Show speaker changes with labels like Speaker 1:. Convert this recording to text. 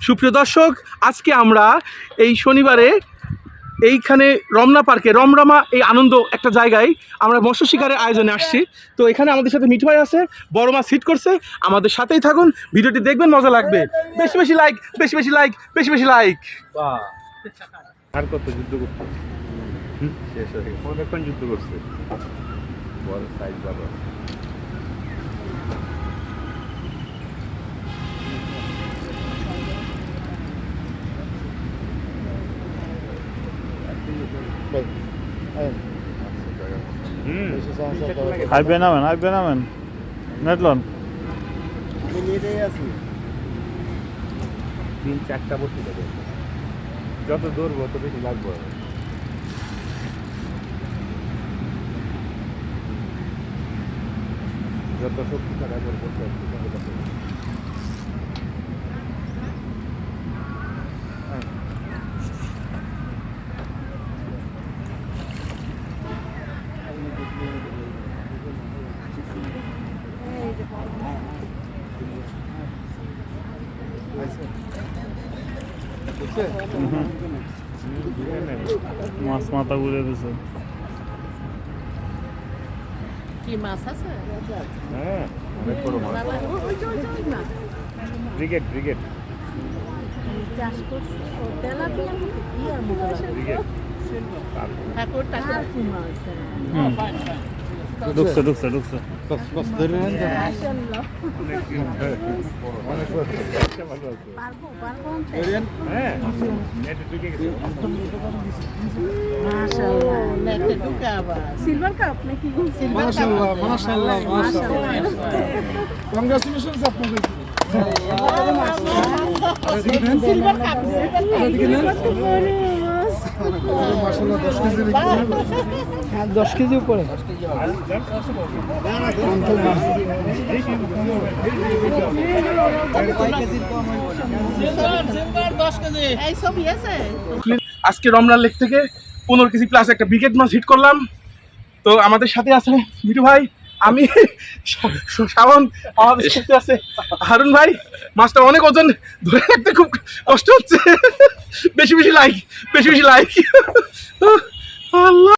Speaker 1: সুপ্রিয় দর্শক, আজকে আমরা এই শনিবারে এইখানে রমনা পার্কে রমরমা এই আনন্দ একটা জায়গায় আমরা মৎস্য শিকারের আয়োজনে আসছি। তো এখানে আমাদের সাথে মিঠু ভাই আছে, বড় মাছ হিট করছে। আমাদের সাথেই থাকুন, ভিডিওটি দেখবেন, মজা লাগবে। বেশি বেশি লাইক, বেশি বেশি লাইক, বেশি বেশি লাইক।
Speaker 2: আর কত যুদ্ধ করতে শেষ হয়ে গেছে, অনেকক্ষণ যুদ্ধ করছে। বড় সাইজ ভালো।
Speaker 3: হাইবে নামেন নেটলন
Speaker 2: 3-4টা বসে যাবে, যত দৌড়বো তত বেশি লাগবে। যত শক্তি খারাপ করবো
Speaker 3: মাছ মাথা ঘুরে দিছে।
Speaker 4: কি মাছ আছে?
Speaker 2: হ্যাঁ, অনেক বড় মাছ। ব্রিগেড
Speaker 4: চাষ করছে তেলাপিয়া ইয়ার মতো
Speaker 2: ব্রিগেড
Speaker 4: ঠাকুর টাকুর
Speaker 3: ঢুকছে
Speaker 4: মাশাআল্লাহ
Speaker 2: অনেক বড়, ভালো আছে।
Speaker 4: পারবো
Speaker 2: হ্যাঁ, নেটে ঢুকে গেছে।
Speaker 4: মাশাআল্লাহ নেটে ঢুকে আবার সিলভার কাপ নাকি সিলভার কাপ
Speaker 5: মাশাআল্লাহ কংগ্রাচুলেশনস আপনাদের।
Speaker 4: সিলভার কাপ
Speaker 5: মাশাআল্লাহ 10 কেজি হ্যাঁ 10 কেজি উপরে
Speaker 1: আজকে রমনা লেক থেকে 15 কেজি প্লাস একটা ব্রিগেড মাছ হিট করলাম। তো আমাদের সাথে আছে মিঠু ভাই, আমি শ্রাবণ, আমাদের সাথে আছে হারুন ভাই। মাছটা অনেক ওজন, ধরে রাখতে খুব কষ্ট হচ্ছে। বেশি বেশি লাইক, বেশি বেশি লাইক। আল্লাহ।